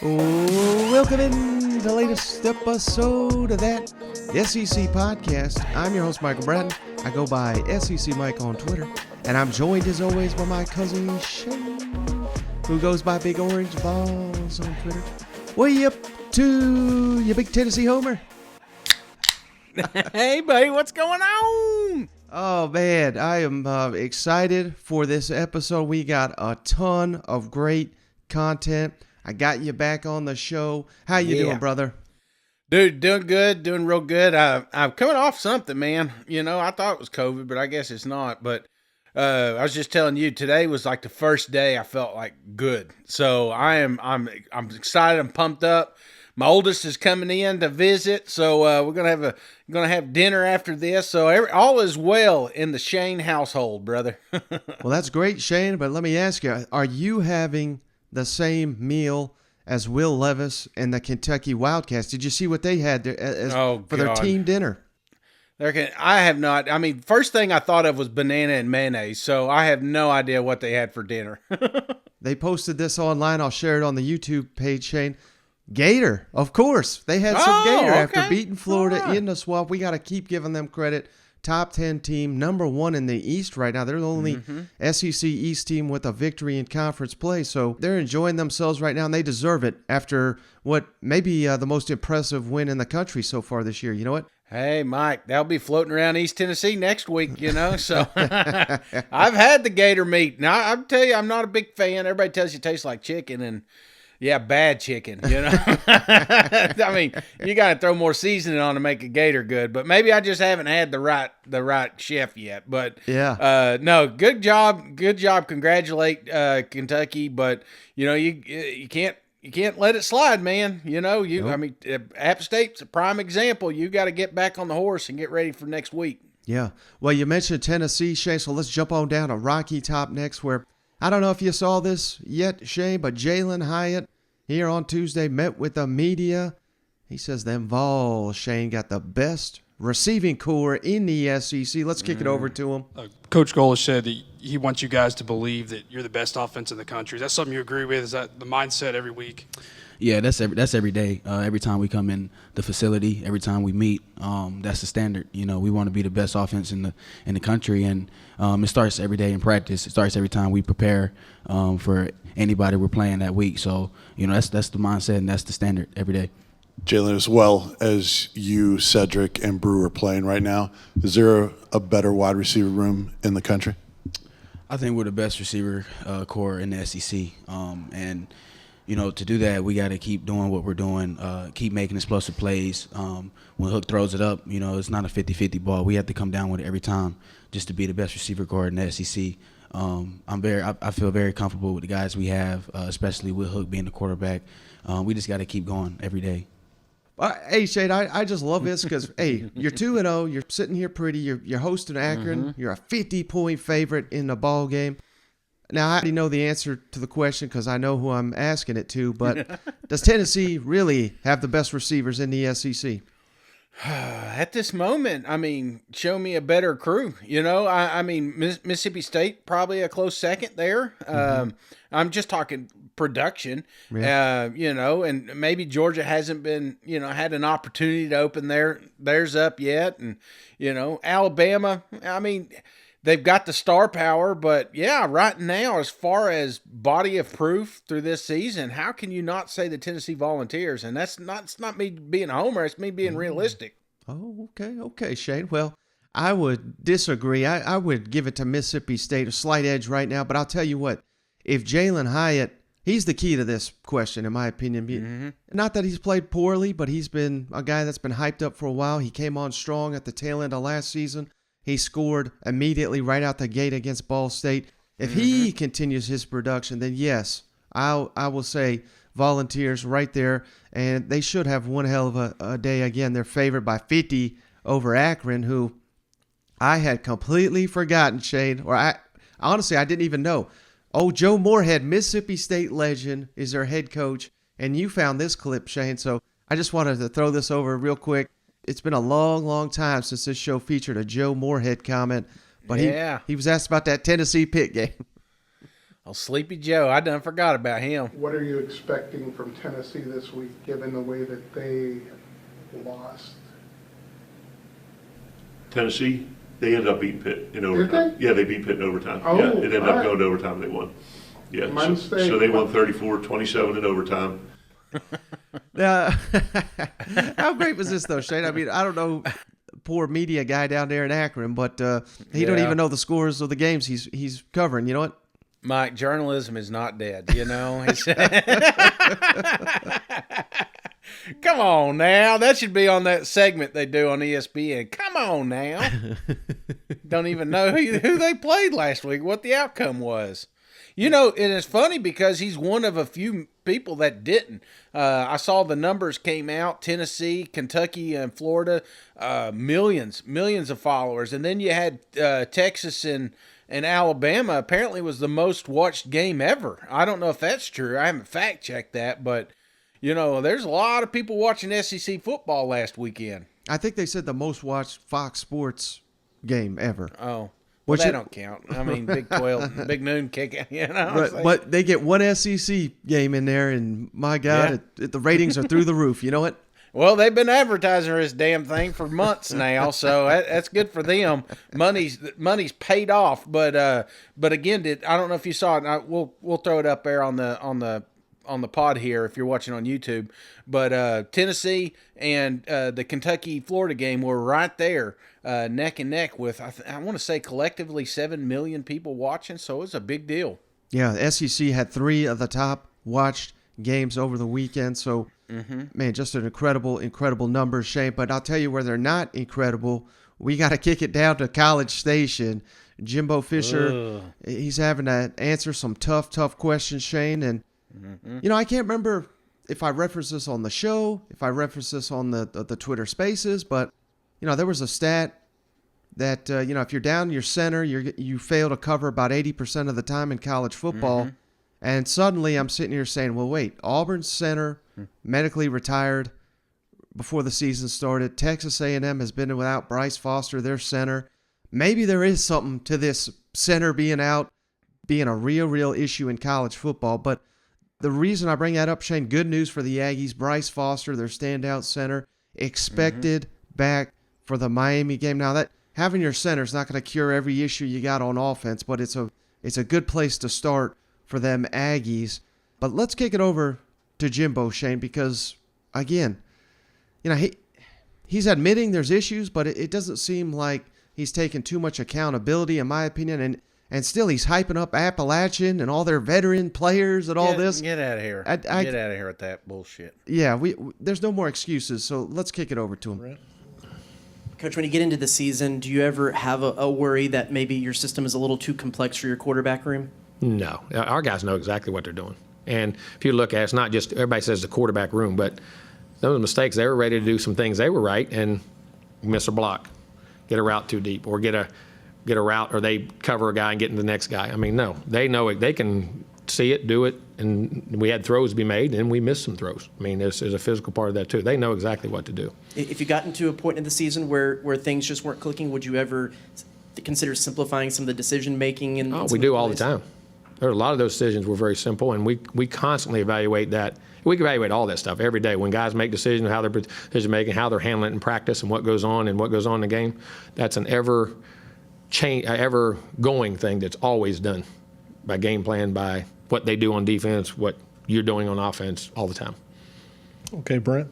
Welcome in the latest episode of that SEC podcast. I'm your host, Michael Bratton. I go by SEC Mike on Twitter. And I'm joined, as always, by my cousin Shane, who goes by Big Orange Balls on Twitter. What are you up to, you big Tennessee homer? Hey, buddy, what's going on? Oh, man, I am excited for this episode. We got a ton of great content. I got you back on the show. How you doing, brother? Dude, doing good, doing real good. I'm coming off something, man. You know, I thought it was COVID, but I guess it's not. But I was just telling you, today was like the first day I felt like good. So I'm excited. I'm pumped up. My oldest is coming in to visit, so we're gonna have dinner after this. So all is well in the Shane household, brother. Well, that's great, Shane. But let me ask you: are you having the same meal as Will Levis and the Kentucky Wildcats? Did you see what they had for their team dinner? I have not. I mean, first thing I thought of was banana and mayonnaise, so I have no idea what they had for dinner. They posted this online. I'll share it on the YouTube page, Shane. Gator, of course. They had some Gator after beating Florida in the swamp. We got to keep giving them credit. Top 10 team, number one in the East right now. They're the only SEC East team with a victory in conference play. So they're enjoying themselves right now, and they deserve it after what may be the most impressive win in the country so far this year. You know what? Hey, Mike, they'll be floating around East Tennessee next week, you know. So I've had the Gator meat. Now, I'll tell you, I'm not a big fan. Everybody tells you it tastes like chicken, and yeah, bad chicken, you know. I mean, you got to throw more seasoning on to make a Gator good, but maybe I just haven't had the right chef yet. But yeah, no, good job. Congratulate Kentucky, but you know you can't let it slide, man. You know I mean, App State's a prime example. You got to get back on the horse and get ready for next week. Yeah. Well, you mentioned Tennessee, Shane, so let's jump on down to Rocky Top next, where I don't know if you saw this yet, Shane, but Jalen Hyatt here on Tuesday met with the media. He says them Vols, Shane, got the best receiving core in the SEC. Let's kick it over to him. Coach Goles said that he wants you guys to believe that you're the best offense in the country. Is that something you agree with? Is that the mindset every week? Yeah, that's every day. Every time we come in the facility, every time we meet, that's the standard. You know, we want to be the best offense in the country, and it starts every day in practice. It starts every time we prepare for anybody we're playing that week. So, you know, that's the mindset and that's the standard every day. Jalen, as well as you, Cedric, and Brew are playing right now, is there a better wide receiver room in the country? I think we're the best receiver core in the SEC, and you know, to do that, we got to keep doing what we're doing, keep making explosive plays. When Hook throws it up, you know, it's not a 50-50 ball. We have to come down with it every time just to be the best receiver core in the SEC. I feel very comfortable with the guys we have, especially with Hook being the quarterback. We just got to keep going every day. Hey, Shane, I just love this because, hey, you're 2-0. You're sitting here pretty. You're hosting Akron. You're a 50-point favorite in the ball game. Now, I already know the answer to the question because I know who I'm asking it to, but does Tennessee really have the best receivers in the SEC? At this moment, I mean, show me a better crew. You know, I mean, Mississippi State probably a close second there. I'm just talking production, you know, and maybe Georgia hasn't been, you know, had an opportunity to open theirs up yet. And, you know, Alabama, I mean, they've got the star power, but yeah, right now, as far as body of proof through this season, how can you not say the Tennessee Volunteers? And it's not me being a homer, it's me being realistic. Oh, okay, Shane. Well, I would disagree. I would give it to Mississippi State, a slight edge right now, but I'll tell you what, if Jalen Hyatt, he's the key to this question, in my opinion. Not that he's played poorly, but he's been a guy that's been hyped up for a while. He came on strong at the tail end of last season. He scored immediately right out the gate against Ball State. If he continues his production, then yes, I will say Volunteers right there, and they should have one hell of a day again. They're favored by 50 over Akron, who I had completely forgotten, Shane, or honestly, I didn't even know. Oh, Joe Moorhead, Mississippi State legend, is their head coach, and you found this clip, Shane, so I just wanted to throw this over real quick. It's been a long, long time since this show featured a Joe Moorhead comment, But Yeah. he was asked about that Tennessee Pitt game. Oh, Sleepy Joe. I done forgot about him. What are you expecting from Tennessee this week, given the way that they lost? Tennessee, they ended up beating Pitt in overtime. they? Yeah, they beat Pitt in overtime. Oh, yeah, it ended all up right. going to overtime. They won. Yeah, My so mistake. they won 34-27 in overtime. How great was this, though, Shane? I mean, I don't know, poor media guy down there in Akron, but he don't Yeah. even know the scores of the games he's covering. You know what? Mike, journalism is not dead, you know? Come on now. That should be on that segment they do on ESPN. Come on now. Don't even know who they played last week, what the outcome was. You know, and it's funny because he's one of a few people that didn't. I saw the numbers came out, Tennessee, Kentucky, and Florida, millions of followers. And then you had Texas and Alabama apparently was the most watched game ever. I don't know if that's true. I haven't fact-checked that, but, you know, there's a lot of people watching SEC football last weekend. I think they said the most watched Fox Sports game ever. Oh. Well, Which that it- don't count. I mean, Big 12, Big Noon kick, you know. Right, but they get one SEC game in there, and my God, the ratings are through the roof. You know what? Well, they've been advertising this damn thing for months now, so that's good for them. Money's paid off, but again, I don't know if you saw it. We'll throw it up there on the pod here if you're watching on YouTube. But Tennessee and the Kentucky-Florida game were right there, neck and neck with I want to say collectively 7 million people watching. So it was a big deal. Yeah, SEC had 3 of the top watched games over the weekend. So, man, just an incredible number, Shane. But I'll tell you where they're not incredible. We got to kick it down to College Station. Jimbo Fisher, he's having to answer some tough questions, Shane. And, you know, I can't remember if I referenced this on the show, if I referenced this on the Twitter Spaces, but, you know, there was a stat that, you know, if you're down your center, you fail to cover about 80% of the time in college football. And suddenly I'm sitting here saying, well, wait, Auburn's center medically retired before the season started. Texas A&M has been without Bryce Foster, their center. Maybe there is something to this center being out, being a real issue in college football. But the reason I bring that up, Shane, good news for the Aggies. Bryce Foster, their standout center, expected back for the Miami game. Now, that having your center is not going to cure every issue you got on offense, but it's a good place to start for them Aggies. But let's kick it over to Jimbo, Shane, because, again, you know, he's admitting there's issues, but it doesn't seem like he's taking too much accountability, in my opinion. And still, he's hyping up Appalachian and all their veteran players and all this. Get out of here. Get out of here with that bullshit. Yeah, there's no more excuses, so let's kick it over to him. Coach, when you get into the season, do you ever have a worry that maybe your system is a little too complex for your quarterback room? No. Our guys know exactly what they're doing. And if you look at it, it's not just everybody says the quarterback room, but those mistakes, they were ready to do some things they were right and miss a block, get a route too deep, or get a route, or they cover a guy and get into the next guy. I mean, no. They know it. They can see it, do it, and we had throws to be made, and we missed some throws. I mean, there's a physical part of that, too. They know exactly what to do. If you got into a point in the season where things just weren't clicking, would you ever consider simplifying some of the decision-making? Oh, we do all the time. There are a lot of those decisions were very simple, and we constantly evaluate that. We evaluate all that stuff every day. When guys make decisions, how they're decision-making, how they're handling it in practice, and what goes on in the game, that's an ever-going thing that's always done by game plan, by what they do on defense, what you're doing on offense all the time. Okay, Brent.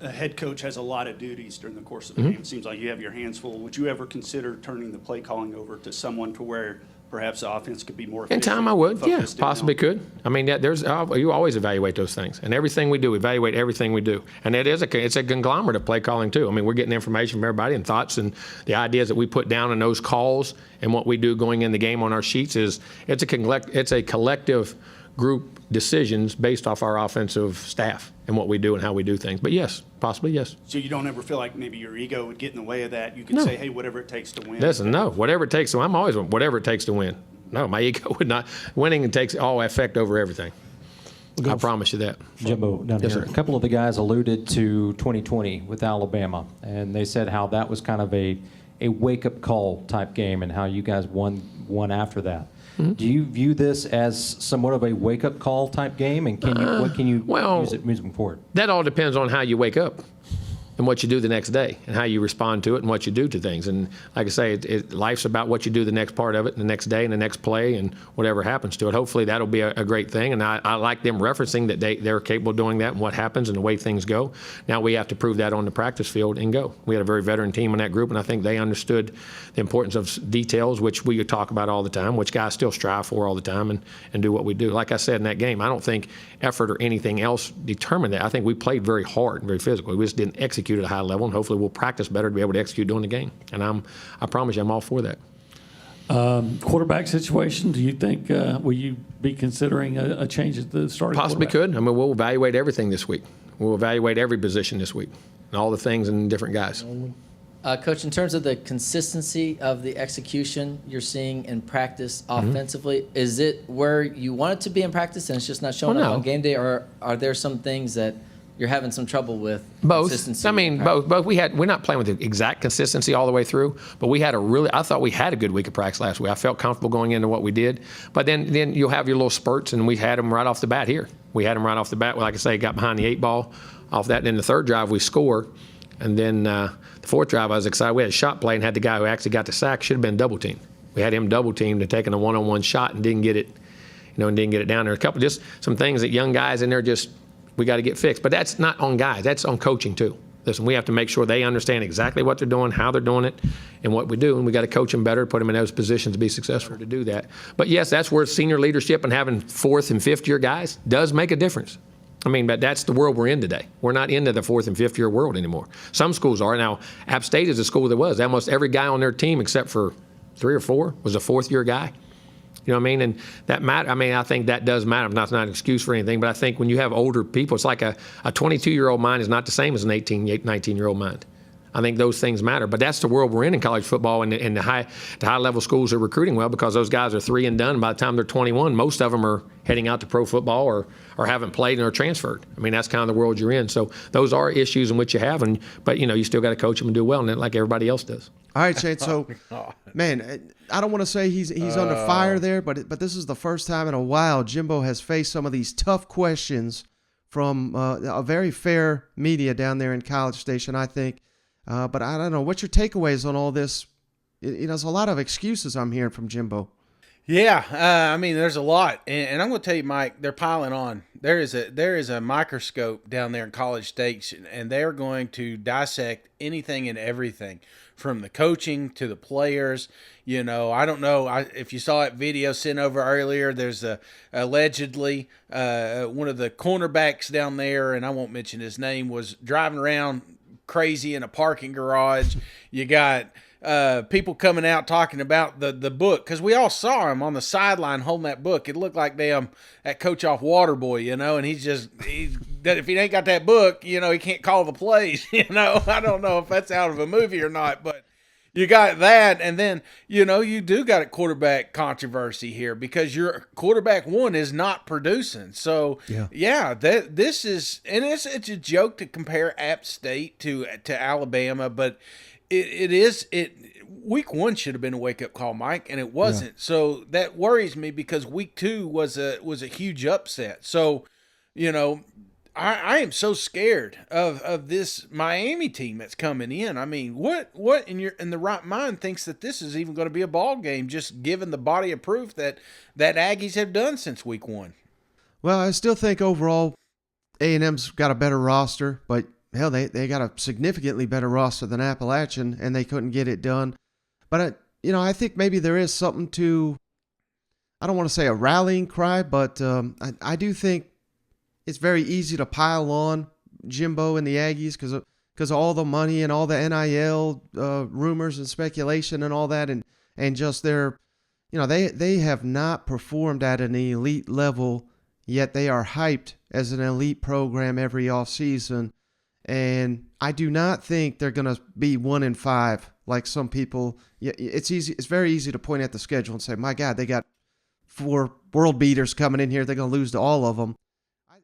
A head coach has a lot of duties during the course of a game. It seems like you have your hands full. Would you ever consider turning the play calling over to someone to where perhaps the offense could be more efficient? In time, I would. Yeah, focused in possibly on- could. I mean, you always evaluate those things, and everything we do, evaluate everything we do, and it's a conglomerate of play calling too. I mean, we're getting information from everybody and thoughts, and the ideas that we put down in those calls and what we do going in the game on our sheets it's a collective group decisions based off our offensive staff and what we do and how we do things. But yes, possibly yes. So you don't ever feel like maybe your ego would get in the way of that? You could No. say, hey, whatever it takes to win. Listen, no, whatever it takes to. I'm always whatever it takes to win. No, my ego would not. Winning takes all effect over everything. I promise you that. Jimbo, down Yes, here. sir. A couple of the guys alluded to 2020 with Alabama, and they said how that was kind of a a wake-up call type game and how you guys won after that. Do you view this as somewhat of a wake-up call type game, and what can you use it moving forward? That all depends on how you wake up and what you do the next day and how you respond to it and what you do to things. And like I say, life's about what you do the next part of it, and the next day and the next play and whatever happens to it. Hopefully that'll be a great thing. And I like them referencing that they're capable of doing that and what happens and the way things go. Now we have to prove that on the practice field and go. We had a very veteran team in that group, and I think they understood the importance of details, which we talk about all the time, which guys still strive for all the time and do what we do. Like I said in that game, I don't think effort or anything else determined that. I think we played very hard and very physical. We just didn't execute at a high level, and hopefully we'll practice better to be able to execute during the game. And I promise you, I'm all for that. Quarterback situation, do you think, will you be considering a change at the starting Possibly could. I mean, we'll evaluate everything this week. We'll evaluate every position this week and all the things and different guys. Coach, in terms of the consistency of the execution you're seeing in practice offensively, is it where you want it to be in practice and it's just not showing up on game day, or are there some things that you're having some trouble with? Both. Consistency I mean, both. We're not playing with the exact consistency all the way through, but I thought we had a good week of practice last week. I felt comfortable going into what we did. But then you'll have your little spurts, and we had them right off the bat here. We had them right off the bat. Like I say, got behind the 8 ball off that. And then the third drive, we score. And then the fourth drive, I was excited. We had a shot play and had the guy who actually got the sack. Should have been double teamed. We had him double teamed and taking a one-on-one shot and didn't get it, and didn't get it down there. A couple, just some things that young guys in there we got to get fixed. But that's not on guys. That's on coaching too. Listen, we have to make sure they understand exactly what they're doing, how they're doing it, and what we do. And we got to coach them better, put them in those positions to be successful to do that. But yes, that's where senior leadership and having 4th and 5th year guys does make a difference. I mean, but that's the world we're in today. We're not into the 4th and 5th year world anymore. Some schools are. Now, App State is a school that was. Almost every guy on their team, except for 3 or 4, was a 4th year guy. You know what I mean? And that matter. I mean, I think that does matter. That's not an excuse for anything, but I think when you have older people, it's like a 22-year-old mind is not the same as an 18, 19-year-old mind. I think those things matter. But that's the world we're in college football, and the high-level schools are recruiting well because those guys are 3 and done. By the time they're 21, most of them are heading out to pro football or haven't played and are transferred. I mean, that's kind of the world you're in. So those are issues in which you have, but you still got to coach them and do well in it like everybody else does. All right, Shane. So, man, I don't want to say he's under fire there, but this is the first time in a while Jimbo has faced some of these tough questions from a very fair media down there in College Station, I think. But I don't know. What's your takeaways on all this? There's a lot of excuses I'm hearing from Jimbo. Yeah, I mean, there's a lot, and I'm going to tell you, Mike, they're piling on. There is a microscope down there in College Station, and they're going to dissect anything and everything, from the coaching to the players. I don't know if you saw that video sent over earlier. There's allegedly one of the cornerbacks down there, and I won't mention his name, was driving around crazy in a parking garage. You got people coming out talking about the book, because we all saw him on the sideline holding that book. It looked like that coach off Waterboy, and if he ain't got that book, he can't call the plays. I don't know if that's out of a movie or not, but you got that, and then you do got a quarterback controversy here because your quarterback one is not producing. So this is, and it's a joke to compare App State to Alabama, but week 1 should have been a wake up call, Mike, and it wasn't. Yeah. So that worries me because week 2 was a huge upset. So I am so scared of this Miami team that's coming in. I mean, what in the right mind thinks that this is even going to be a ball game, just given the body of proof that Aggies have done since week 1? Well, I still think overall A&M's got a better roster, but hell, they got a significantly better roster than Appalachian, and they couldn't get it done. But I think maybe there is something to, I don't want to say a rallying cry, but I do think it's very easy to pile on Jimbo and the Aggies because of all the money and all the NIL rumors and speculation and all that, and just their, they have not performed at an elite level, yet they are hyped as an elite program every offseason. And I do not think they're going to be 1-5 like some people. It's easy. It's very easy to point at the schedule and say, my God, they got 4 world beaters coming in here. They're going to lose to all of them.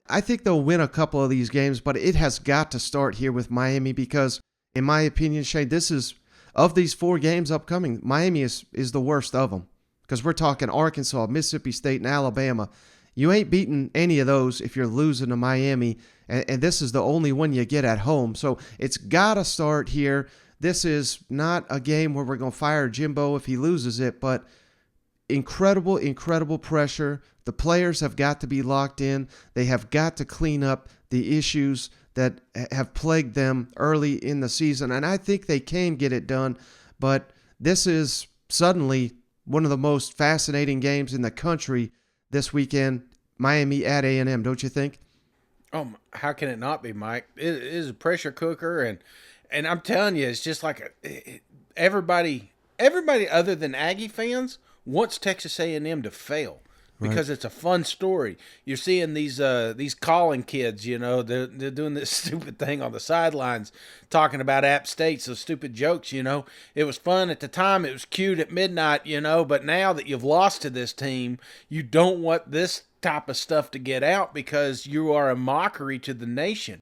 I think they'll win a couple of these games, but it has got to start here with Miami because, in my opinion, Shane, this is of these 4 games upcoming, Miami is the worst of them, because we're talking Arkansas, Mississippi State, and Alabama. You ain't beating any of those if you're losing to Miami, and this is the only one you get at home. So it's got to start here. This is not a game where we're going to fire Jimbo if he loses it, but incredible, incredible pressure. The players have got to be locked in. They have got to clean up the issues that have plagued them early in the season, and I think they can get it done, but this is suddenly one of the most fascinating games in the country this weekend, Miami at A&M, don't you think? Oh, how can it not be, Mike? It is a pressure cooker, and I'm telling you, it's just like everybody other than Aggie fans wants Texas A&M to fail because it's a fun story. You're seeing these calling kids, you know, they're doing this stupid thing on the sidelines talking about App State, so stupid jokes, you know. It was fun at the time. It was cute at midnight, you know, but now that you've lost to this team, you don't want this type of stuff to get out because you are a mockery to the nation,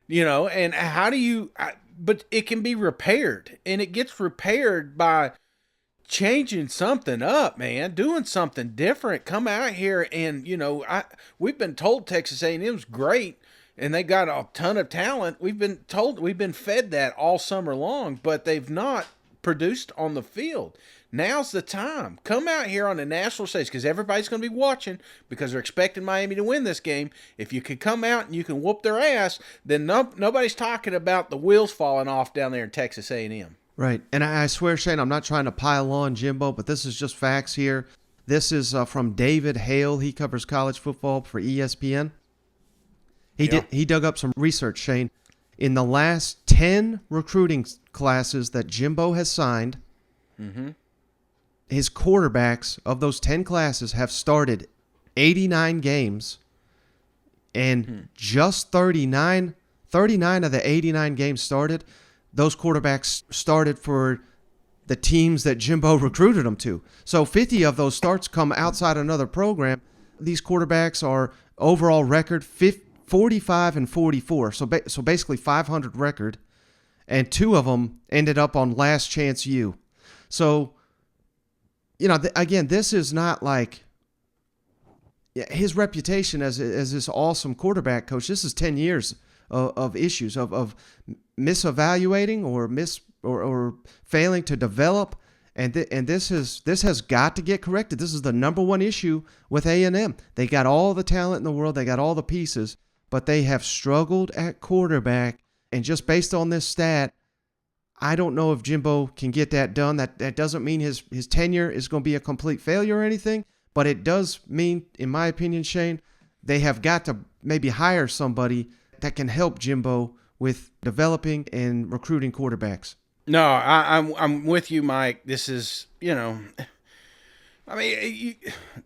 you know. And how do you but it can be repaired, and it gets repaired by changing something up, man, doing something different. Come out here and, you know, we've been told Texas A&M's great and they got a ton of talent. We've been fed that all summer long, but they've not produced on the field. Now's the time. Come out here on the national stage, because everybody's going to be watching, because they're expecting Miami to win this game. If you can come out and you can whoop their ass, then nobody's talking about the wheels falling off down there in Texas A&M. Right. And I swear, Shane, I'm not trying to pile on Jimbo, but this is just facts here. This is from David Hale. He covers college football for ESPN. He dug up some research, Shane. In the last 10 recruiting classes that Jimbo has signed, his quarterbacks of those 10 classes have started 89 games, and just 39 of the 89 games started, those quarterbacks started for the teams that Jimbo recruited them to. So 50 of those starts come outside another program. These quarterbacks are overall record 45 and 44. So basically 500 record, and 2 of them ended up on Last Chance U. So, you know, again, this is not like his reputation as this awesome quarterback coach. This is 10 years of issues of misevaluating or failing to develop, and this has got to get corrected. This is the number one issue with A&M. They got all the talent in the world, they got all the pieces, but they have struggled at quarterback. And just based on this stat, I don't know if Jimbo can get that done. That doesn't mean his tenure is going to be a complete failure or anything, but it does mean, in my opinion, Shane, they have got to maybe hire somebody that can help Jimbo with developing and recruiting quarterbacks. No, I'm with you, Mike. This is, you know, I mean,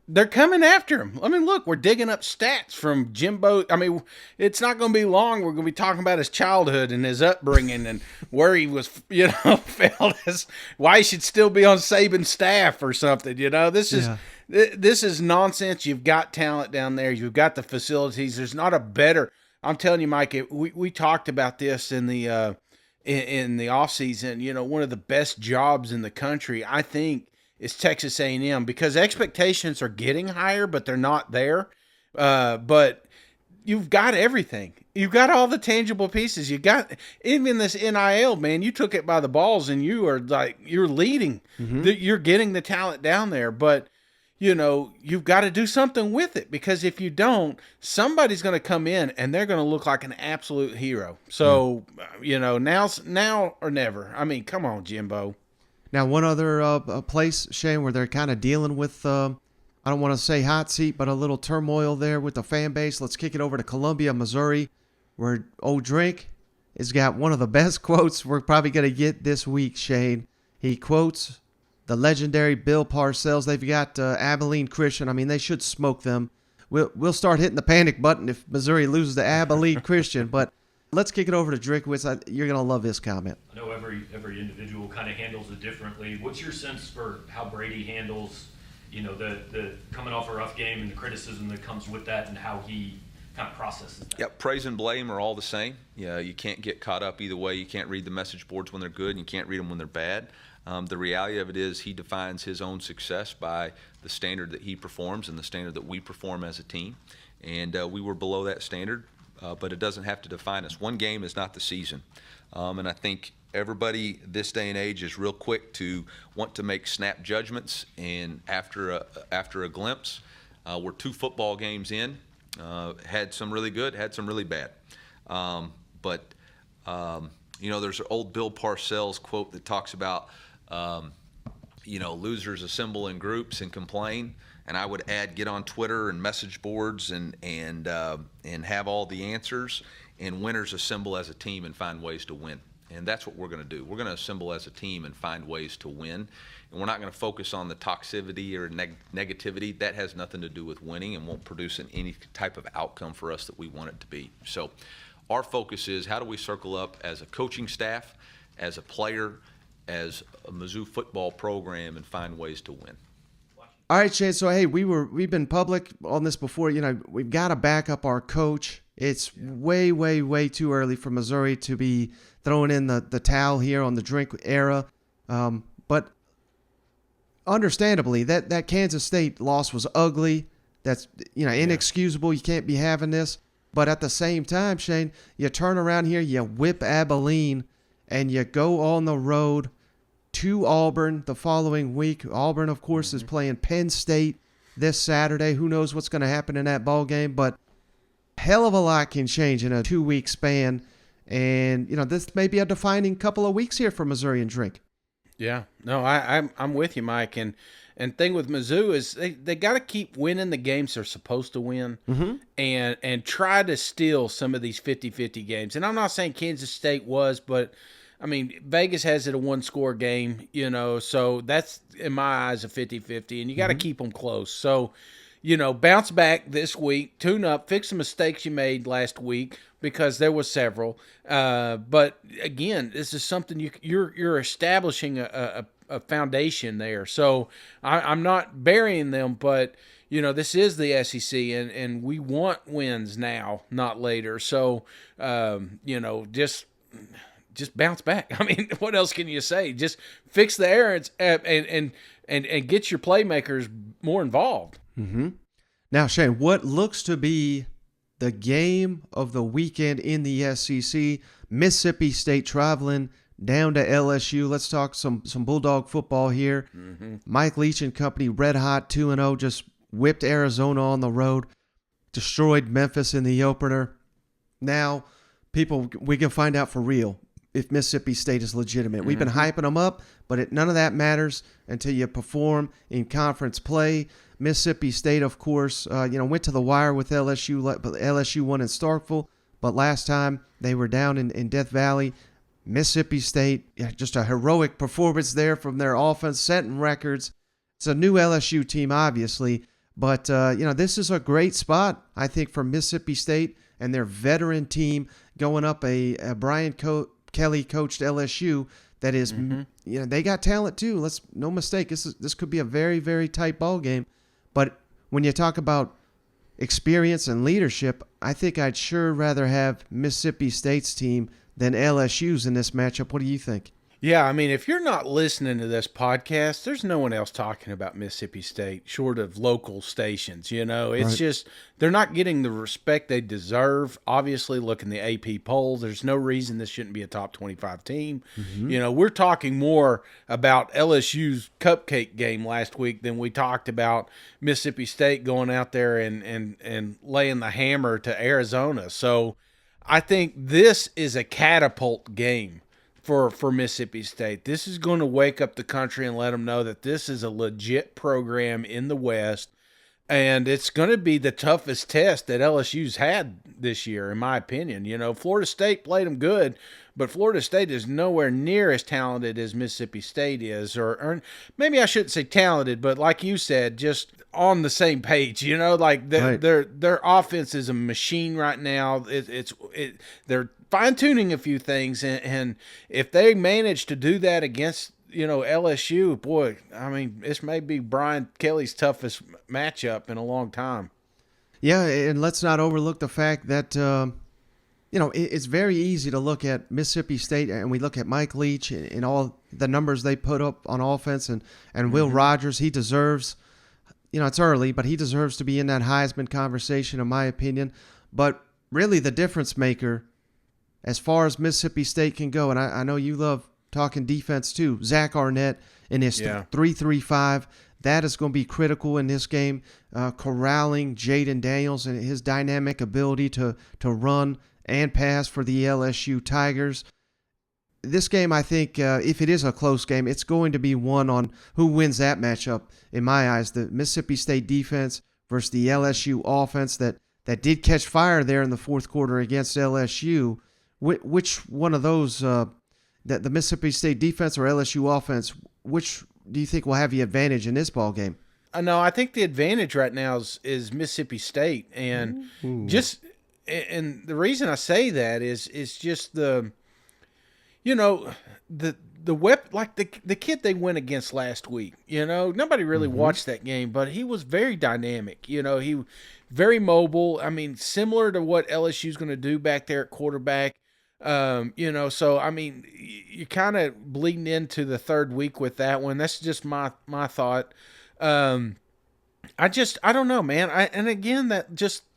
they're coming after him. I mean, look, we're digging up stats from Jimbo. I mean, it's not going to be long. We're going to be talking about his childhood and his upbringing and where he was, you know, failed as, why he should still be on Saban's staff or something. You know, this is nonsense. You've got talent down there. You've got the facilities. There's not a better. I'm telling you, Mike, we talked about this in the off season. You know, one of the best jobs in the country, I think, is Texas A&M, because expectations are getting higher, but they're not there. But you've got everything. You've got all the tangible pieces. You got even this NIL, man. You took it by the balls, and you're leading. You're getting the talent down there, but you know, you've got to do something with it, because if you don't, somebody's going to come in and they're going to look like an absolute hero. So, you know, now or never. I mean, come on, Jimbo. Now, one other place, Shane, where they're kind of dealing with, I don't want to say hot seat, but a little turmoil there with the fan base. Let's kick it over to Columbia, Missouri, where old Drink has got one of the best quotes we're probably going to get this week, Shane. He quotes the legendary Bill Parcells. They've got Abilene Christian. I mean, they should smoke them. We'll start hitting the panic button if Missouri loses to Abilene Christian. But let's kick it over to Drinkwitz. You're going to love this comment. I know every individual kind of handles it differently. What's your sense for how Brady handles, you know, the coming off a rough game and the criticism that comes with that, and how he kind of processes that? Yep, praise and blame are all the same. Yeah, you can't get caught up either way. You can't read the message boards when they're good, and you can't read them when they're bad. The reality of it is he defines his own success by the standard that he performs and the standard that we perform as a team. And we were below that standard, but it doesn't have to define us. One game is not the season. And I think everybody this day and age is real quick to want to make snap judgments. And after a glimpse, we're 2 football games in, had some really good, had some really bad. There's an old Bill Parcells quote that talks about, losers assemble in groups and complain. And I would add, get on Twitter and message boards and have all the answers. And winners assemble as a team and find ways to win. And that's what we're going to do. We're going to assemble as a team and find ways to win. And we're not going to focus on the toxicity or negativity. That has nothing to do with winning and won't produce any type of outcome for us that we want it to be. So our focus is, how do we circle up as a coaching staff, as a player, as a Mizzou football program, and find ways to win. All right, Shane. So, hey, we've been public on this before. We've got to back up our coach. It's way, way, way too early for Missouri to be throwing in the towel here on the Drink era. But understandably, that Kansas State loss was ugly. That's inexcusable. You can't be having this. But at the same time, Shane, you turn around here, you whip Abilene, and you go on the road to Auburn the following week. Auburn, of course, is playing Penn State this Saturday. Who knows what's going to happen in that ball game? But hell of a lot can change in a 2-week span. And, this may be a defining couple of weeks here for Missouri and Drink. Yeah. No, I'm with you, Mike. And thing with Mizzou is they got to keep winning the games they're supposed to win, and try to steal some of these 50-50 games. And I'm not saying Kansas State was, but I mean, Vegas has it a 1-score game, so that's, in my eyes, a 50-50, and you got to keep them close. So, bounce back this week, tune up, fix the mistakes you made last week, because there was several. But again, this is something you're establishing a foundation there. So I'm not burying them, but this is the SEC, and we want wins now, not later. So just bounce back. I mean, what else can you say? Just fix the errors and get your playmakers more involved. Now, Shane, what looks to be the game of the weekend in the SEC, Mississippi State traveling down to LSU. Let's talk some Bulldog football here. Mike Leach and company, red hot, 2-0, just whipped Arizona on the road, destroyed Memphis in the opener. Now, people, we can find out for real if Mississippi State is legitimate. We've been hyping them up, but none of that matters until you perform in conference play. Mississippi State, of course, went to the wire with LSU, but LSU won in Starkville. But last time they were down in Death Valley. Mississippi State, just a heroic performance there from their offense, setting records. It's a new LSU team, obviously, but this is a great spot, I think, for Mississippi State and their veteran team going up a Brian Kelly coached LSU that is, they got talent too. Let's no mistake. This could be a very, very tight ball game. But when you talk about experience and leadership, I think I'd sure rather have Mississippi State's team than LSU's in this matchup. What do you think? Yeah, I mean, if you're not listening to this podcast, there's no one else talking about Mississippi State short of local stations. It's just they're not getting the respect they deserve. Obviously, look in the AP polls. There's no reason this shouldn't be a top 25 team. We're talking more about LSU's cupcake game last week than we talked about Mississippi State going out there and laying the hammer to Arizona. So I think this is a catapult game for Mississippi State. This is going to wake up the country and let them know that this is a legit program in the West, and it's going to be the toughest test that LSU's had this year, in my opinion. Florida State played them good, but Florida State is nowhere near as talented as Mississippi State is, or maybe I shouldn't say talented, but like you said, just on the same page. Their offense is a machine right now. They're fine-tuning a few things, and if they manage to do that against LSU, boy, I mean, this may be Brian Kelly's toughest matchup in a long time. Yeah, and let's not overlook the fact that, it's very easy to look at Mississippi State and we look at Mike Leach and all the numbers they put up on offense and Will Rogers. He deserves, it's early, but he deserves to be in that Heisman conversation, in my opinion. But really the difference maker as far as Mississippi State can go, and I know you love talking defense too, Zach Arnett in his 3-3-5. That is going to be critical in this game, corralling Jaden Daniels and his dynamic ability to run and pass for the LSU Tigers. This game, I think, if it is a close game, it's going to be one on who wins that matchup, in my eyes. The Mississippi State defense versus the LSU offense that did catch fire there in the fourth quarter against LSU. Which one of those, the Mississippi State defense or LSU offense, which do you think will have the advantage in this ball game? No, I think the advantage right now is Mississippi State, and and the reason I say that is just the weapon, like the kid they went against last week. Nobody really watched that game, but he was very dynamic. He very mobile. I mean, similar to what LSU's going to do back there at quarterback. So I mean, you're kind of bleeding into the third week with that one. That's just my thought. I don't know, man. And again,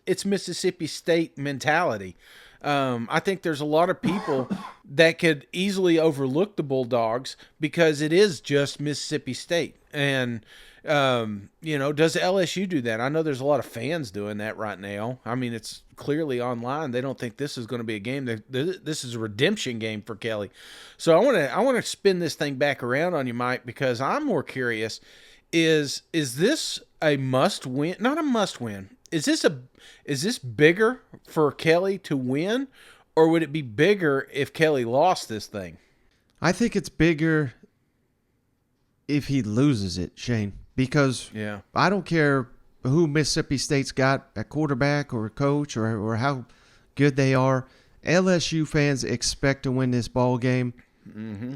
it's Mississippi State mentality. I think there's a lot of people that could easily overlook the Bulldogs because it is just Mississippi State. And, does LSU do that? I know there's a lot of fans doing that right now. I mean, it's clearly online. They don't think this is going to be a game. This is a redemption game for Kelly. So I want to spin this thing back around on you, Mike, because I'm more curious. Is this a must win? Not a must win. Is this bigger for Kelly to win, or would it be bigger if Kelly lost this thing? I think it's bigger if he loses it, Shane, because I don't care who Mississippi State's got at quarterback or coach or how good they are. LSU fans expect to win this ball game,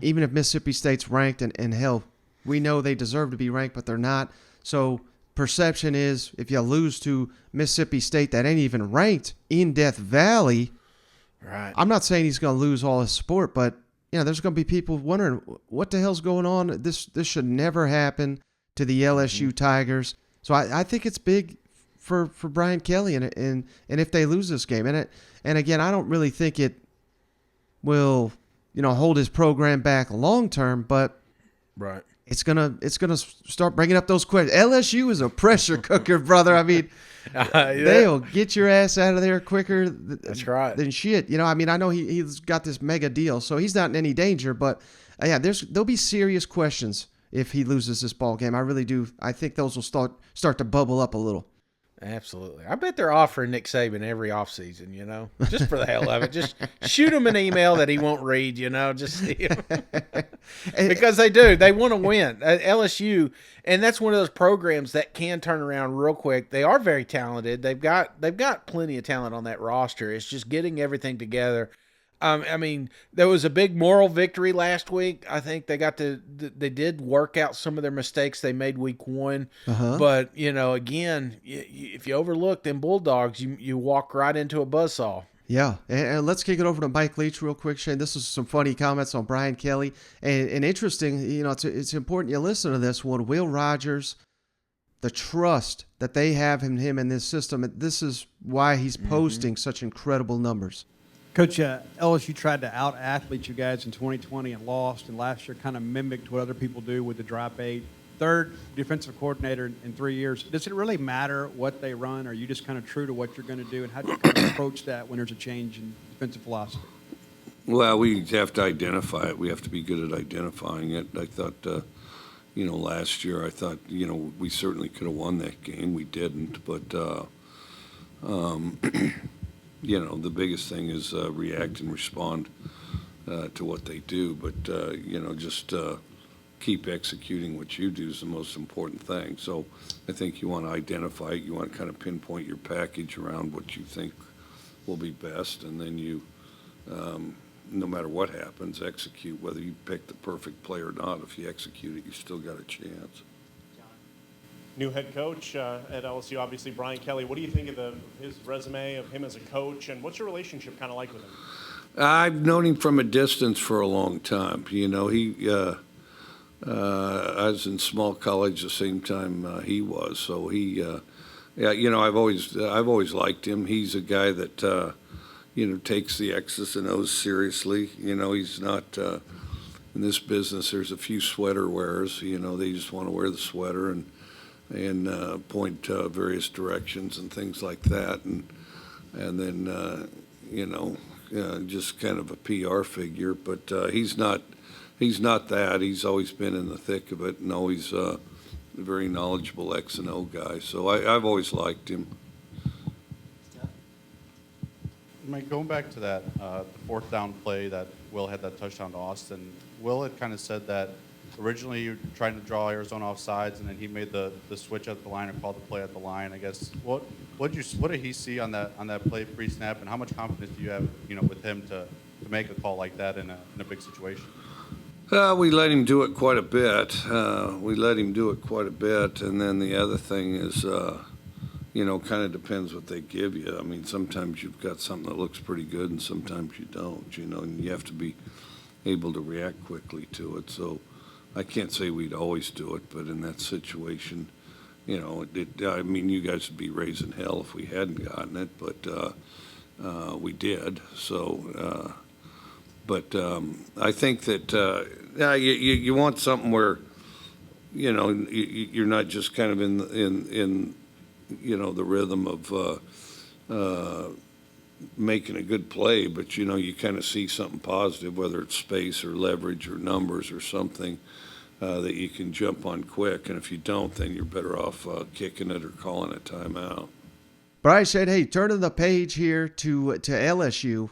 even if Mississippi State's ranked, and hell, we know they deserve to be ranked, but they're not. So perception is if you lose to Mississippi State that ain't even ranked in Death Valley, right? I'm not saying he's going to lose all his support, but there's going to be people wondering what the hell's going on. This should never happen to the LSU Tigers. So I think it's big for Brian Kelly, and if they lose this game, and again, I don't really think it will hold his program back long term, but right. It's gonna start bringing up those questions. LSU is a pressure cooker, brother. I mean, they'll get your ass out of there quicker. That's right. Than shit. I mean, I know he's got this mega deal, so he's not in any danger. But there'll be serious questions if he loses this ball game. I really do. I think those will start to bubble up a little. Absolutely. I bet they're offering Nick Saban every offseason, just for the hell of it. Just shoot him an email that he won't read, just because they do. They want to win. LSU, and that's one of those programs that can turn around real quick. They are very talented. They've got plenty of talent on that roster. It's just getting everything together. I mean, there was a big moral victory last week. I think they did work out some of their mistakes they made week one. But, again, if you overlook them Bulldogs, you walk right into a buzzsaw. Yeah, and let's kick it over to Mike Leach real quick, Shane. This is some funny comments on Brian Kelly. And interesting, it's important you listen to this one. Will Rogers, the trust that they have in him in this system, this is why he's posting such incredible numbers. Coach, LSU tried to out-athlete you guys in 2020 and lost, and last year kind of mimicked what other people do with the drop eight. Third defensive coordinator in 3 years. Does it really matter what they run, or are you just kind of true to what you're going to do, and how do you kind of approach that when there's a change in defensive philosophy? Well, we have to identify it. We have to be good at identifying it. I thought, last year I thought, we certainly could have won that game. We didn't, but the biggest thing is react and respond to what they do. But, just keep executing what you do is the most important thing. So I think you want to identify it. You want to kind of pinpoint your package around what you think will be best. And then you, no matter what happens, execute. Whether you pick the perfect play or not, if you execute it, you still got a chance. new head coach at LSU, obviously Brian Kelly. What do you think of his resume, of him as a coach, and what's your relationship kind of like with him? I've known him from a distance for a long time. You know, I was in small college the same time he was, so yeah, you know, I've always liked him. He's a guy that you know, takes the X's and O's seriously. You know, he's not in this business. There's a few sweater wearers. You know, they just want to wear the sweater and point various directions and things like that, and then you know, just kind of a PR figure. But he's not that. He's always been in the thick of it, and always a very knowledgeable X and O guy. So I've always liked him. Mike, going back to that the fourth down play that Will had that touchdown to Austin, Will had kind of said that originally you were trying to draw Arizona off sides, and then he made the switch at the line or called the play at the line. I guess what did he see on that play pre-snap, and how much confidence do you have, you know, with him to make a call like that in a big situation? We let him do it quite a bit. And then the other thing is, you know, kind of depends what they give you. I mean, sometimes you've got something that looks pretty good, and sometimes you don't, you know, and you have to be able to react quickly to it. So I can't say we'd always do it, but in that situation, you know, I mean, you guys would be raising hell if we hadn't gotten it, but we did. So, but I think that you want something where, you know, you're not just kind of in you know, the rhythm of making a good play, but, you know, you kind of see something positive, whether it's space or leverage or numbers or something that you can jump on quick. And if you don't, then you're better off kicking it or calling a timeout. Bryce said, hey, turning the page here to LSU.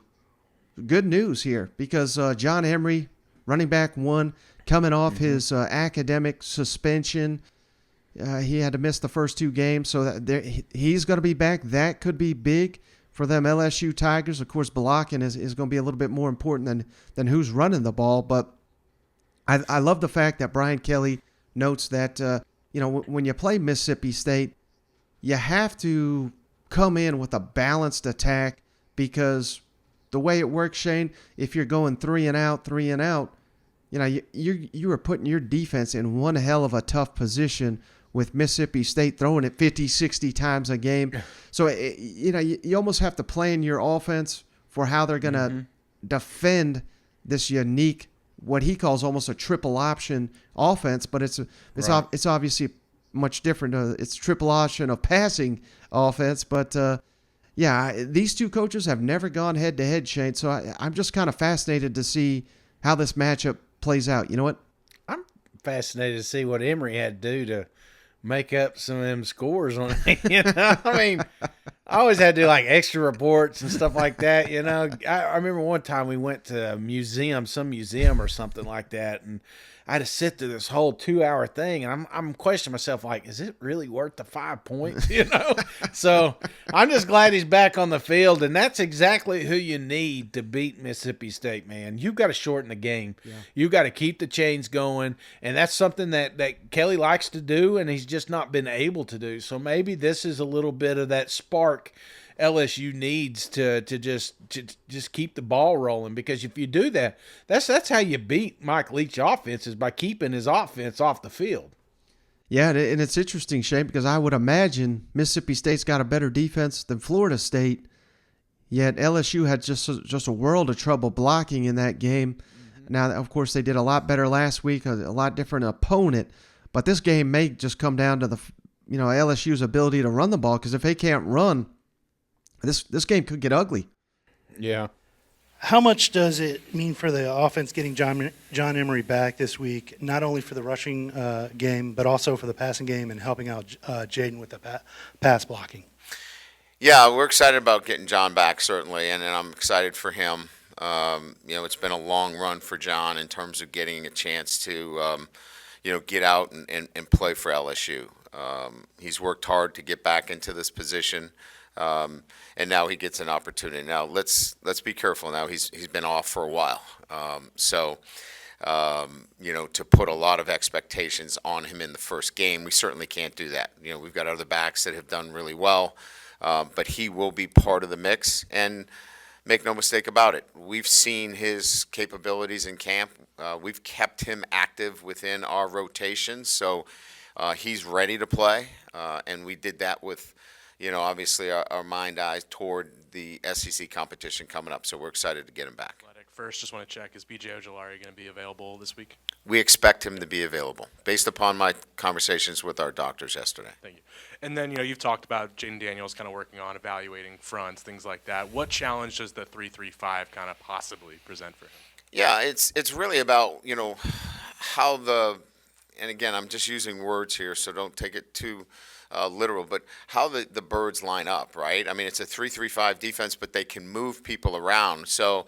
Good news here, because John Emery, running back one, coming off his academic suspension. He had to miss the first two games, so he's going to be back. That could be big for them LSU Tigers. Of course, blocking is going to be a little bit more important than who's running the ball. But I love the fact that Brian Kelly notes that, you know, when you play Mississippi State, you have to come in with a balanced attack, because the way it works, Shane, if you're going 3 and out, you know, you are putting your defense in one hell of a tough position with Mississippi State throwing it 50, 60 times a game. So, you know, you almost have to plan your offense for how they're going to defend this unique, what he calls almost a triple option offense, but it's obviously much different. It's triple option of passing offense, but yeah, these two coaches have never gone head-to-head, Shane, so I'm just kind of fascinated to see how this matchup plays out. You know what? I'm fascinated to see what Emery had to do to make up some of them scores on it. You know, I mean, I always had to do like extra reports and stuff like that. You know, I remember one time we went to a museum, some museum or something like that, and I had to sit through this whole 2-hour thing, and I'm questioning myself, like, is it really worth the 5 points? You know, so I'm just glad he's back on the field, and that's exactly who you need to beat Mississippi State, man. You've got to shorten the game. Yeah. You've got to keep the chains going, and that's something that Kelly likes to do, and he's just not been able to do. So maybe this is a little bit of that spark LSU needs to just keep the ball rolling, because if you do that, that's how you beat Mike Leach offenses, by keeping his offense off the field. Yeah, and it's interesting, Shane, because I would imagine Mississippi State's got a better defense than Florida State, yet LSU had just a world of trouble blocking in that game. Now, of course, they did a lot better last week, a lot different opponent, but this game may just come down to LSU's ability to run the ball, because if they can't run, this game could get ugly. Yeah. How much does it mean for the offense getting John Emery back this week, not only for the rushing game, but also for the passing game and helping out Jaden with the pass blocking? Yeah, we're excited about getting John back, certainly, and I'm excited for him. You know, it's been a long run for John in terms of getting a chance to, get out and play for LSU. He's worked hard to get back into this position. And now he gets an opportunity. Now let's be careful. Now he's been off for a while, so to put a lot of expectations on him in the first game. We certainly can't do that. We've got other backs that have done really well, but he will be part of the mix. And make no mistake about it, we've seen his capabilities in camp. We've kept him active within our rotations, so he's ready to play. And we did that with, obviously our eyes toward the SEC competition coming up. So we're excited to get him back. First, just want to check, is B.J. Ojolari going to be available this week? We expect him to be available, based upon my conversations with our doctors yesterday. Thank you. And then, you've talked about Jaden Daniels kind of working on evaluating fronts, things like that. What challenge does the 3-3-5 kind of possibly present for him? Yeah, it's really about, how and again, I'm just using words here, so don't take it too literal, but how the birds line up, right? I mean, it's a 3-3-5 defense, but they can move people around. So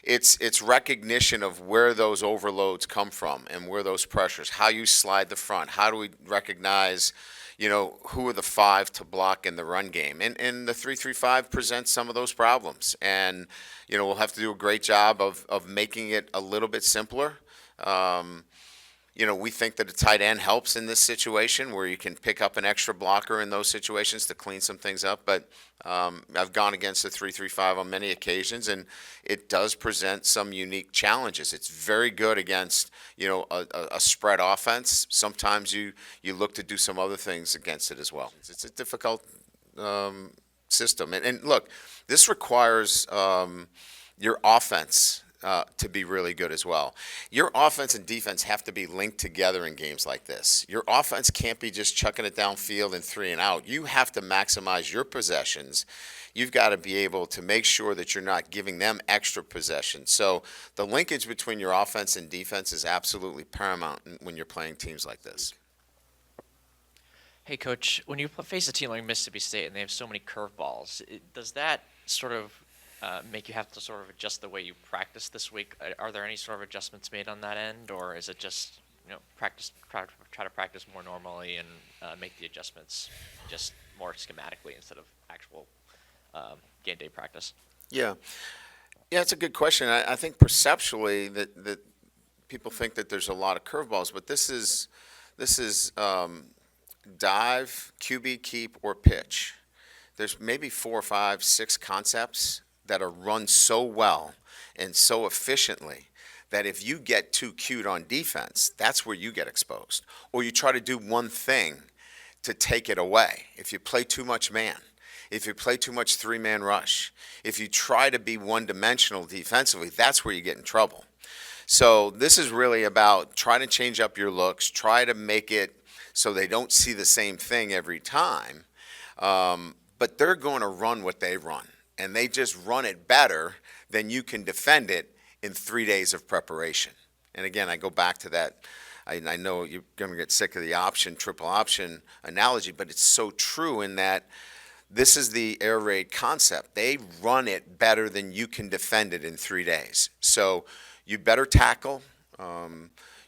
it's recognition of where those overloads come from and where those pressures, how you slide the front, how do we recognize, who are the five to block in the run game. And the 3-3-5 presents some of those problems. And, we'll have to do a great job of making it a little bit simpler. We think that a tight end helps in this situation where you can pick up an extra blocker in those situations to clean some things up. But I've gone against the 3-3-5 on many occasions, and it does present some unique challenges. It's very good against, a spread offense. Sometimes you look to do some other things against it as well. It's a difficult system. And look, this requires your offense to be really good as well. Your offense and defense have to be linked together in games like this. Your offense can't be just chucking it downfield and 3 and out. You have to maximize your possessions. You've got to be able to make sure that you're not giving them extra possessions. So the linkage between your offense and defense is absolutely paramount when you're playing teams like this. Hey, Coach, when you face a team like Mississippi State and they have so many curveballs, does that sort of make you have to sort of adjust the way you practice this week? Are there any sort of adjustments made on that end, or is it just try to practice more normally and make the adjustments just more schematically instead of actual game day practice? Yeah, it's a good question. I think perceptually that people think that there's a lot of curveballs, but this is dive, QB keep, or pitch. There's maybe 4, 5, 6 concepts that are run so well and so efficiently that if you get too cute on defense, that's where you get exposed. Or you try to do one thing to take it away. If you play too much man, if you play too much 3-man rush, if you try to be one-dimensional defensively, that's where you get in trouble. So this is really about trying to change up your looks, try to make it so they don't see the same thing every time. But they're going to run what they run. And they just run it better than you can defend it in 3 days of preparation. And again, I go back to that. I know you're going to get sick of the triple option analogy, but it's so true in that this is the air raid concept. They run it better than you can defend it in 3 days. So you better tackle.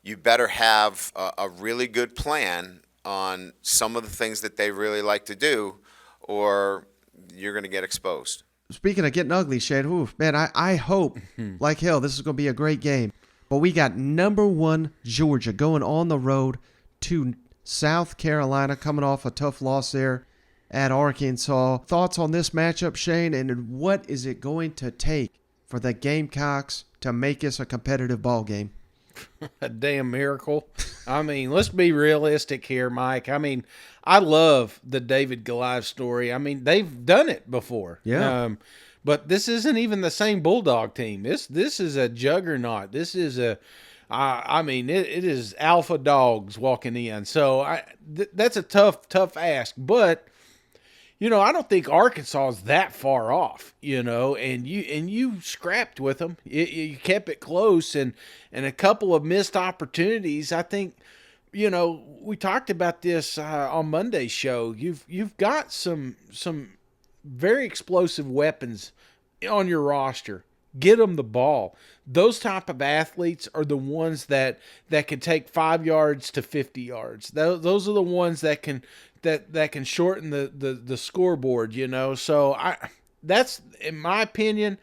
You better have a really good plan on some of the things that they really like to do, or you're going to get exposed. Speaking of getting ugly, Shane, man, I hope like hell this is going to be a great game. But we got number 1 Georgia going on the road to South Carolina, coming off a tough loss there at Arkansas. Thoughts on this matchup, Shane, and what is it going to take for the Gamecocks to make this a competitive ball game? A damn miracle. I mean, let's be realistic here, Mike. I mean, I love the David Goliath story. I mean, they've done it before. Yeah. But this isn't even the same Bulldog team. This is a juggernaut. This is I mean, it is alpha dogs walking in. So that's a tough ask. But I don't think Arkansas is that far off, and you scrapped with them. You kept it close, and a couple of missed opportunities. I think, we talked about this on Monday's show. You've got some very explosive weapons on your roster. Get them the ball. Those type of athletes are the ones that can take 5 yards to 50 yards. Those are the ones that can shorten the scoreboard, So that's, in my opinion,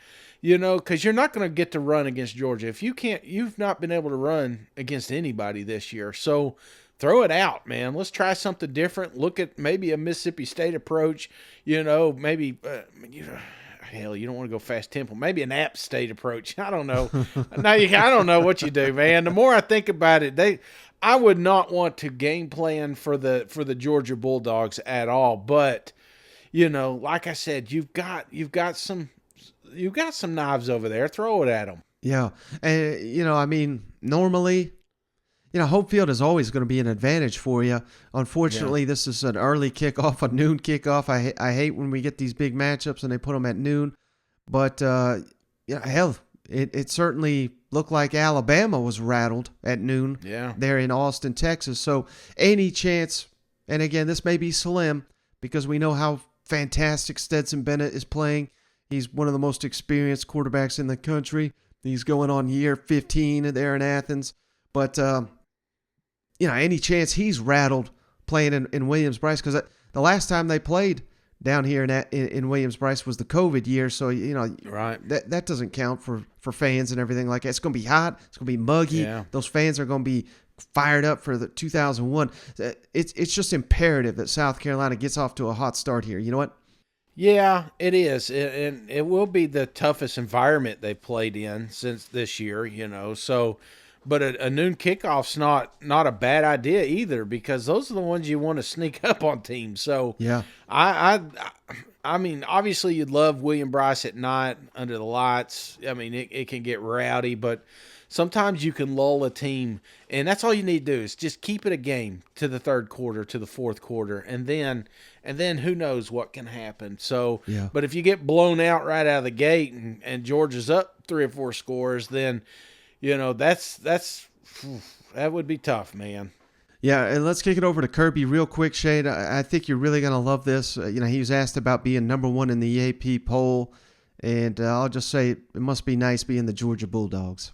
because you're not going to get to run against Georgia. If you've not been able to run against anybody this year. So throw it out, man. Let's try something different. Look at maybe a Mississippi State approach, maybe, hell, you don't want to go fast tempo. Maybe an App State approach. I don't know. I don't know what you do, man. The more I think about it, I would not want to game plan for the Georgia Bulldogs at all. But, like I said, you've got some knives over there. Throw it at them. Yeah. And, normally, home field is always going to be an advantage for you. Unfortunately, This is an early kickoff, a noon kickoff. I hate when we get these big matchups and they put them at noon. But, hell, it certainly looked like Alabama was rattled at noon there in Austin, Texas. So any chance, and again, this may be slim because we know how fantastic Stetson Bennett is playing. He's one of the most experienced quarterbacks in the country. He's going on year 15 there in Athens. But, any chance he's rattled playing in Williams-Brice, because the last time they played down here in Williams-Brice was the COVID year. So, right. that doesn't count for fans and everything like that. It's going to be hot. It's going to be muggy. Yeah. Those fans are going to be fired up for the 2001. It's just imperative that South Carolina gets off to a hot start here. You know what? Yeah, it is. And it will be the toughest environment they played in since this year, so – but a noon kickoff's not a bad idea either, because those are the ones you want to sneak up on teams. So yeah, I mean, obviously you'd love Williams-Brice at night under the lights. I mean, it can get rowdy, but sometimes you can lull a team, and that's all you need to do is just keep it a game to the third quarter, to the fourth quarter, and then who knows what can happen. So, yeah. But if you get blown out right out of the gate and Georgia's up 3 or 4 scores, then that would be tough, man. Yeah, and let's kick it over to Kirby real quick, Shade. I think you're really going to love this. He was asked about being number 1 in the AP poll, and I'll just say it must be nice being the Georgia Bulldogs.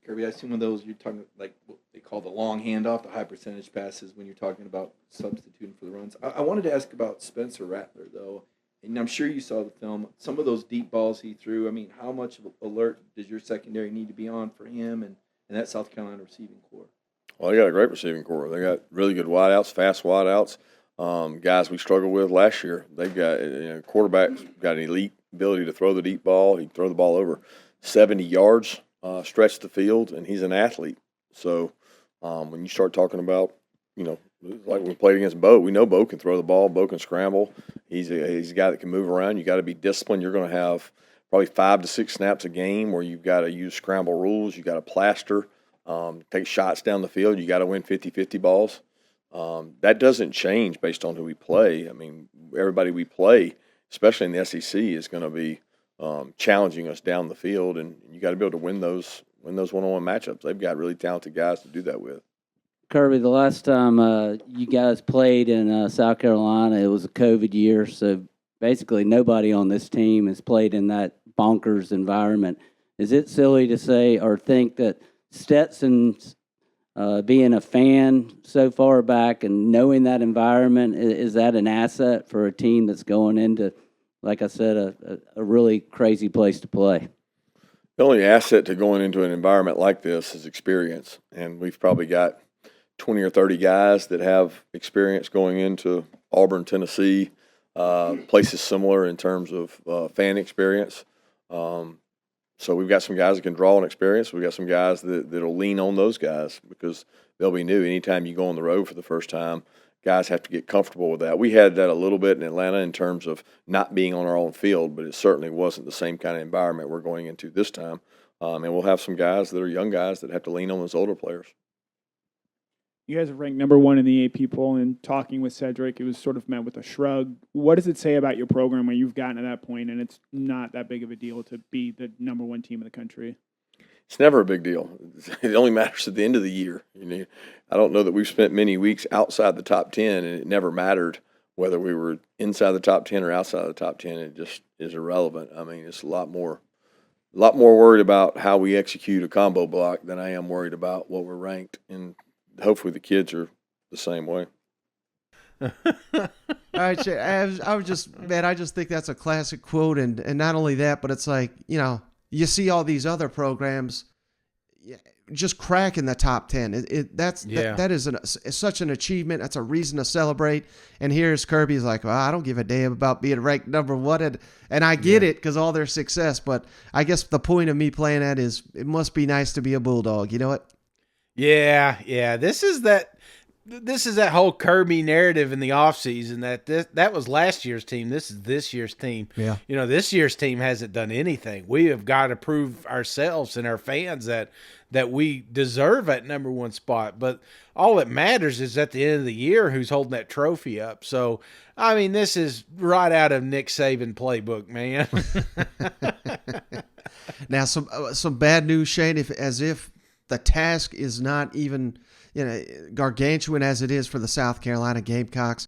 Kirby, I assume one of those you're talking like what they call the long handoff, the high percentage passes when you're talking about substituting for the runs. I wanted to ask about Spencer Rattler, though. And I'm sure you saw the film. Some of those deep balls he threw, I mean, how much of an alert does your secondary need to be on for him and that South Carolina receiving corps? Well, they got a great receiving corps. They got really good wideouts, fast wideouts. Guys we struggled with last year. They've got quarterback's got an elite ability to throw the deep ball. He can throw the ball over 70 yards, stretch the field, and he's an athlete. So when you start talking about, like we played against Bo, we know Bo can throw the ball. Bo can scramble. He's a guy that can move around. You got to be disciplined. You're going to have probably 5 to 6 snaps a game where you've got to use scramble rules. You got to plaster, take shots down the field. You got to win 50-50 balls. That doesn't change based on who we play. I mean, everybody we play, especially in the SEC, is going to be challenging us down the field, and you got to be able to win those one-on-one matchups. They've got really talented guys to do that with. Kirby, the last time you guys played in South Carolina, it was a COVID year, so basically nobody on this team has played in that bonkers environment. Is it silly to say or think that Stetson's being a fan so far back and knowing that environment, is that an asset for a team that's going into, like I said, a really crazy place to play? The only asset to going into an environment like this is experience, and we've probably got 20 or 30 guys that have experience going into Auburn, Tennessee, places similar in terms of fan experience. So we've got some guys that can draw on experience. We've got some guys that'll lean on those guys because they'll be new. Anytime you go on the road for the first time, guys have to get comfortable with that. We had that a little bit in Atlanta in terms of not being on our own field, but it certainly wasn't the same kind of environment we're going into this time. And we'll have some guys that are young guys that have to lean on those older players. You guys are ranked number 1 in the AP poll, and talking with Cedric, it was sort of met with a shrug. What does it say about your program when you've gotten to that point and it's not that big of a deal to be the number 1 team in the country? It's never a big deal. It only matters at the end of the year. I don't know that we've spent many weeks outside the top 10, and it never mattered whether we were inside the top 10 or outside the top 10. It just is irrelevant. I mean, it's a lot more worried about how we execute a combo block than I am worried about what we're ranked, and hopefully the kids are the same way. All right, Shay, I just think that's a classic quote, and not only that, but it's like, you see all these other programs just cracking the top 10. That is such an achievement. That's a reason to celebrate. And here's Kirby's like, well, I don't give a damn about being ranked number one, and I get it because all their success. But I guess the point of me playing that is it must be nice to be a Bulldog. You know what? Yeah. This is that whole Kirby narrative in the offseason that was last year's team. This is this year's team. Yeah. This year's team hasn't done anything. We have got to prove ourselves and our fans that we deserve that number one spot. But all that matters is at the end of the year who's holding that trophy up. So, I mean, this is right out of Nick Saban playbook, man. Now, some bad news, Shane, as if the task is not even gargantuan as it is for the South Carolina Gamecocks.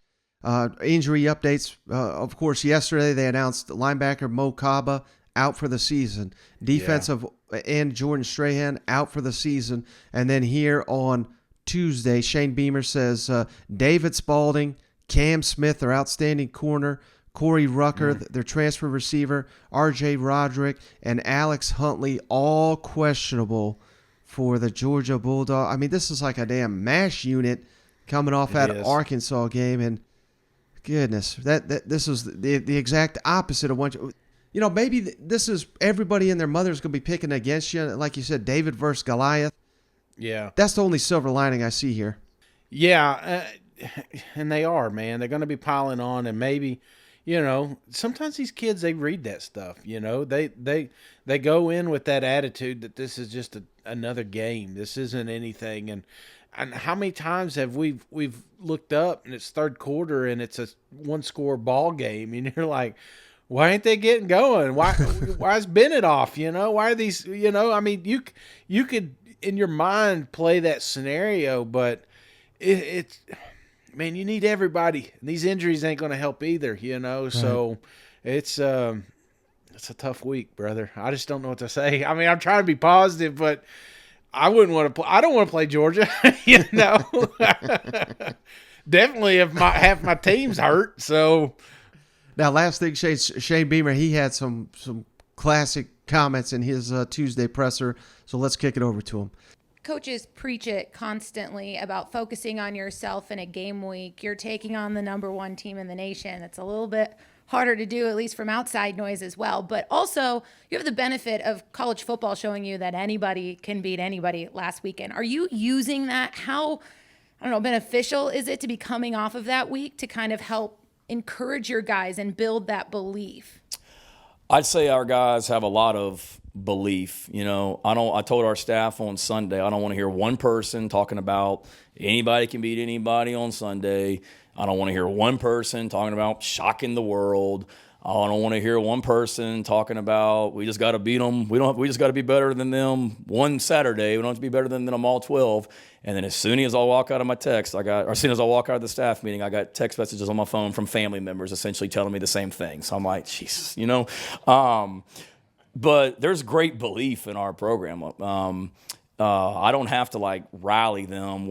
Injury updates. Of course, yesterday they announced linebacker Mo Kaba out for the season. Defensive end Jordan Strahan out for the season. And then here on Tuesday, Shane Beamer says David Spalding, Cam Smith, their outstanding corner, Corey Rucker, their transfer receiver, R.J. Roderick, and Alex Huntley, all questionable for the Georgia Bulldog. I mean, this is like a damn MASH unit coming off that Arkansas game, and goodness, this is the exact opposite of what maybe this is everybody and their mother's going to be picking against you, like you said, David versus Goliath. Yeah, that's the only silver lining I see here. Yeah, and they are, man. They're going to be piling on, and maybe. Sometimes these kids, they read that stuff, they go in with that attitude that this is just another game. This isn't anything. And how many times have we've looked up and it's third quarter and it's a one score ball game and you're like, why ain't they getting going? Why is Bennett off? Why are these, I mean, you could in your mind play that scenario, but it's, man, you need everybody. These injuries ain't going to help either, Right. So it's a tough week, brother. I just don't know what to say. I mean, I'm trying to be positive, but I wouldn't want to play. I don't want to play Georgia, Definitely if half my team's hurt. So now, last thing, Shane Beamer, he had some classic comments in his Tuesday presser. So let's kick it over to him. Coaches preach it constantly about focusing on yourself in a game week. You're taking on the number one team in the nation. It's a little bit harder to do, at least from outside noise as well. But also, you have the benefit of college football showing you that anybody can beat anybody last weekend. Are you using that? How, beneficial is it to be coming off of that week to kind of help encourage your guys and build that belief? I'd say our guys have a lot of belief. I told our staff on Sunday, I don't want to hear one person talking about anybody can beat anybody on Sunday. I don't want to hear one person talking about shocking the world. I don't want to hear one person talking about we just got to beat them. We just got to be better than them one Saturday. We don't have to be better than them all 12. And then as soon as I walk out of as soon as I walk out of the staff meeting, I got text messages on my phone from family members essentially telling me the same thing. So I'm like, Jesus, But there's great belief in our program. I don't have to rally them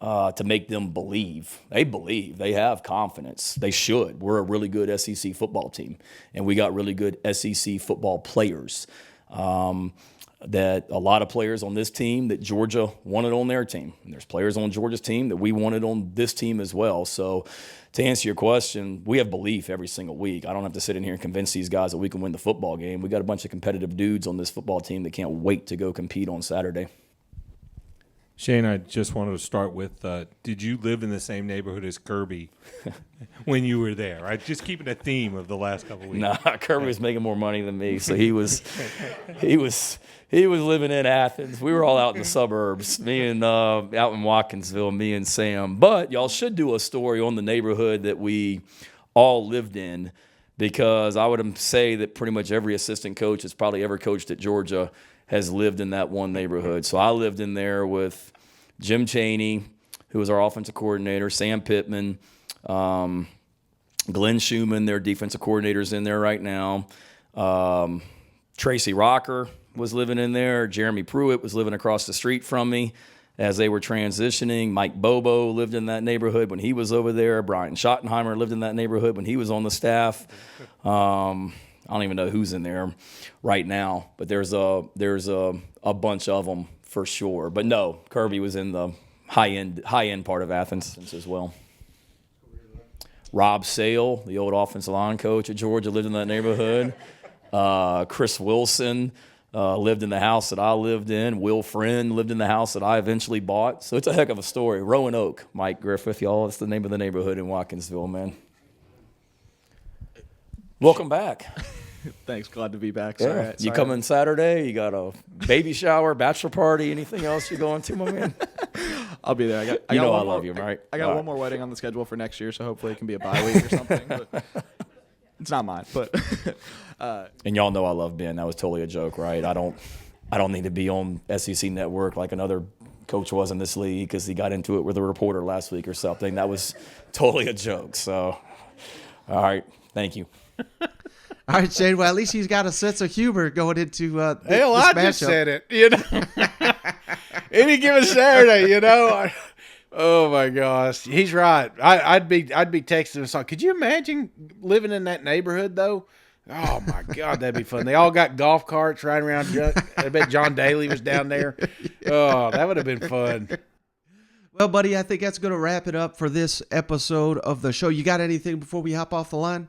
to make them believe. They believe. They have confidence. They should. We're a really good SEC football team, and we got really good SEC football players. That a lot of players on this team that Georgia wanted on their team. And there's players on Georgia's team that we wanted on this team as well. So to answer your question, we have belief every single week. I don't have to sit in here and convince these guys that we can win the football game. We got a bunch of competitive dudes on this football team that can't wait to go compete on Saturday. Shane, I just wanted to start with, did you live in the same neighborhood as Kirby when you were there? Right? Just keeping a theme of the last couple of weeks. Nah, Kirby was making more money than me, so he was living in Athens. We were all out in the suburbs, me and out in Watkinsville, me and Sam. But y'all should do a story on the neighborhood that we all lived in, because I would say that pretty much every assistant coach that's probably ever coached at Georgia has lived in that one neighborhood. So I lived in there with Jim Chaney, who was our offensive coordinator, Sam Pittman, Glenn Schumann, their defensive coordinator's in there right now. Tracy Rocker was living in there. Jeremy Pruitt was living across the street from me. as they were transitioning. Mike Bobo lived in that neighborhood when he was over there. Brian Schottenheimer lived in that neighborhood when he was on the staff. I don't even know who's in there right now, but there's a bunch of them for sure. But no, Kirby was in the high end part of Athens as well. Rob Sale, the old offensive line coach at Georgia, lived in that neighborhood. Chris Wilson lived in the house that I lived in. Will Friend lived in the house that I eventually bought. So it's a heck of a story. Roanoke, Mike Griffith, y'all. It's the name of the neighborhood in Watkinsville, man. Welcome back. Thanks. Glad to be back. Yeah. Sorry. You coming Saturday? You got a baby shower, bachelor party, anything else you going to, my man? I'll be there. I love you, right? I got one more wedding on the schedule for next year, so hopefully it can be a bye week or something. But it's not mine, but and y'all know I love Ben. That was totally a joke, right? I don't need to be on SEC Network like another coach was in this league because he got into it with a reporter last week or something. That was totally a joke. So, all right, thank you. All right, Shane. Well, at least he's got a sense of humor going into Hell, this I matchup. just said it. You know, any given Saturday. You know, oh my gosh, he's right. I'd be texting him something. Could you imagine living in that neighborhood though? Oh my God, that'd be fun. They all got golf carts riding around. I bet John Daly was down there. Oh, that would have been fun. Well, buddy, I think that's going to wrap it up for this episode of the show. You got anything before we hop off the line?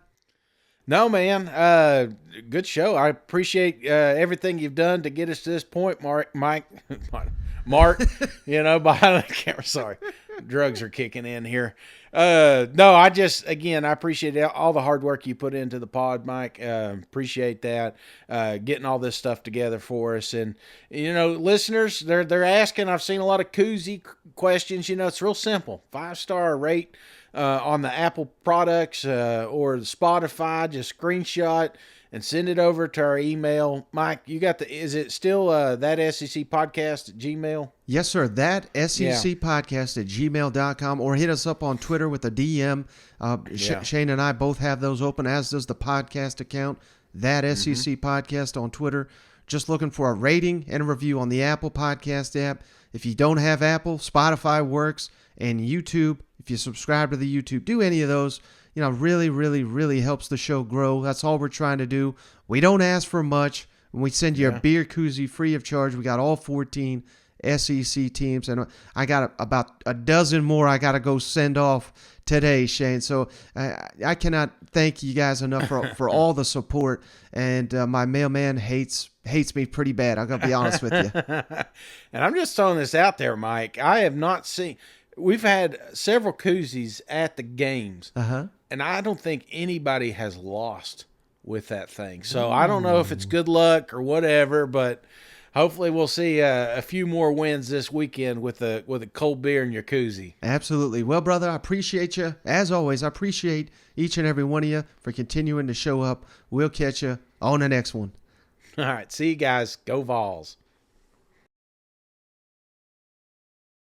No, man. Good show. I appreciate everything you've done to get us to this point, Mark. You know, behind the camera. Sorry, drugs are kicking in here. No, I appreciate all the hard work you put into the pod, Mike. Appreciate that. Getting all this stuff together for us, and you know, listeners, they're asking. I've seen a lot of koozie questions. You know, it's real simple. 5-star rate. On the Apple products or the Spotify, just screenshot and send it over to our email. Mike, you got is it still that SEC podcast at Gmail? Yes, sir. That SEC podcast at gmail.com, or hit us up on Twitter with a DM. Shane and I both have those open, as does the podcast account, that SEC podcast on Twitter. Just looking for a rating and a review on the Apple Podcast app. If you don't have Apple, Spotify works, and YouTube. If you subscribe to the YouTube, do any of those. You know, really, really, really helps the show grow. That's all we're trying to do. We don't ask for much. When we send you a beer koozie free of charge, we got all 14 SEC teams, and I got about a dozen more I got to go send off today, Shane. So I cannot thank you guys enough for all the support. And my mailman hates me pretty bad. I'm gonna be honest with you. And I'm just throwing this out there, Mike. I have not seen. We've had several koozies at the games, and I don't think anybody has lost with that thing. So I don't know if it's good luck or whatever, but hopefully we'll see a few more wins this weekend with a cold beer in your koozie. Absolutely. Well, brother, I appreciate you. As always, I appreciate each and every one of you for continuing to show up. We'll catch you on the next one. All right. See you guys. Go Vols.